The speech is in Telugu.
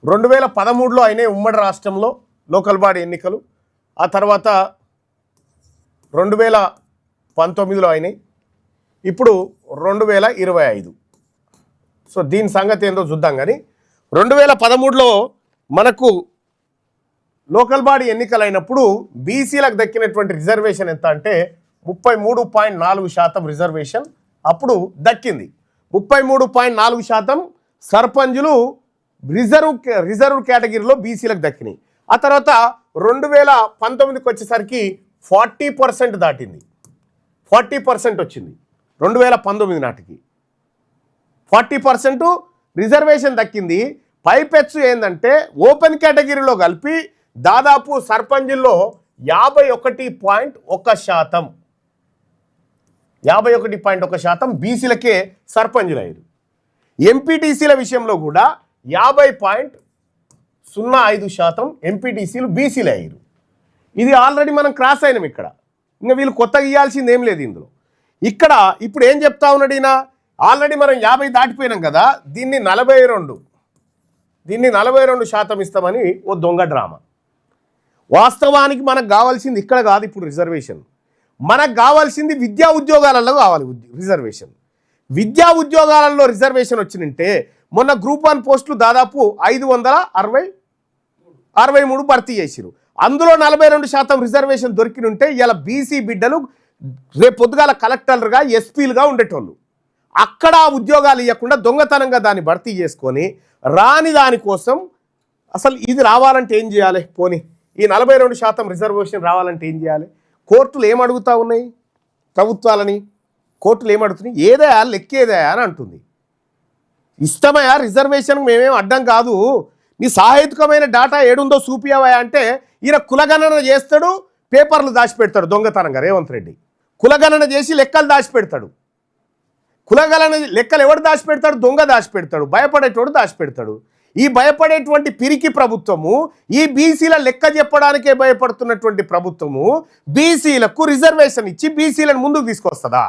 2013లో అయినాయి ఉమ్మడి రాష్ట్రంలో లోకల్ బాడీ ఎన్నికలు. ఆ తర్వాత 2019లో అయినాయి. ఇప్పుడు 2025. సో దీని సంగతి ఏందో చూద్దాం. కానీ 2013లో మనకు లోకల్ బాడీ ఎన్నికలైనప్పుడు బీసీలకు దక్కినటువంటి రిజర్వేషన్ ఎంత అంటే 33.4% రిజర్వేషన్ అప్పుడు దక్కింది. 33.4% సర్పంచులు రిజర్వ్ కేటగిరీలో బీసీలకు దక్కినాయి. ఆ తర్వాత 2019కి వచ్చేసరికి 40% దాటింది. 40% వచ్చింది 2019 నాటికి. 40% రిజర్వేషన్ దక్కింది. పైపెచ్చు ఏంటంటే ఓపెన్ కేటగిరీలో కలిపి దాదాపు సర్పంచుల్లో 51.1%, 51.1% బీసీలకే సర్పంచులు అయ్యారు. ఎంపీటీసీల విషయంలో కూడా 50.05% ఎంపీటీసీలు బీసీలు అయ్యారు. ఇది ఆల్రెడీ మనం క్రాస్ అయినాం. ఇక్కడ ఇంకా వీళ్ళు కొత్తగా ఇవ్వాల్సింది ఏం లేదు ఇందులో. ఇక్కడ ఇప్పుడు ఏం చెప్తా ఉన్నాడు ఈయన, ఆల్రెడీ మనం 50 దాటిపోయినాం కదా, దీన్ని 42% ఇస్తామని ఓ దొంగ డ్రామా. వాస్తవానికి మనకు కావాల్సింది ఇక్కడ కాదు. ఇప్పుడు రిజర్వేషన్ మనకు కావాల్సింది విద్యా ఉద్యోగాలలో కావాలి రిజర్వేషన్. విద్యా ఉద్యోగాలలో రిజర్వేషన్ వచ్చినంటే మొన్న గ్రూప్ 1 పోస్టులు దాదాపు 563 భర్తీ చేసిరు. అందులో 42% రిజర్వేషన్ దొరికినుంటే ఇలా బీసీ బిడ్డలు రేపు పొద్దుగాల కలెక్టర్లుగా ఎస్పీలుగా ఉండేటోళ్ళు. అక్కడ ఉద్యోగాలు ఇవ్వకుండా దొంగతనంగా దాన్ని భర్తీ చేసుకొని రాని దానికోసం అసలు ఇది రావాలంటే ఏం చేయాలి? పోనీ ఈ 42% రిజర్వేషన్ రావాలంటే ఏం చేయాలి? కోర్టులు ఏమడుగుతా ఉన్నాయి ప్రభుత్వాలని? కోర్టులు ఏమడుగుతున్నాయి? ఏదయా లెక్కేదయా అని అంటుంది. ఇష్టమయ్యా రిజర్వేషన్ మేమేం అడ్డం కాదు, నీ సాహిత్యకమైన డేటా ఏడుందో చూపియావా అంటే ఈయన కులగణన చేస్తాడు, పేపర్లు దాచిపెడతాడు దొంగతనంగా. రేవంత్ రెడ్డి కులగణన చేసి లెక్కలు దాచిపెడతాడు. కులగణన లెక్కలు ఎవడు దాచిపెడతాడు? దొంగ దాచిపెడతాడు, భయపడేటోడు దాచిపెడతాడు. ఈ భయపడేటువంటి పిరికి ప్రభుత్వము, ఈ బీసీల లెక్క చెప్పడానికే భయపడుతున్నటువంటి ప్రభుత్వము బీసీలకు రిజర్వేషన్ ఇచ్చి బీసీలను ముందుకు తీసుకొస్తుందా?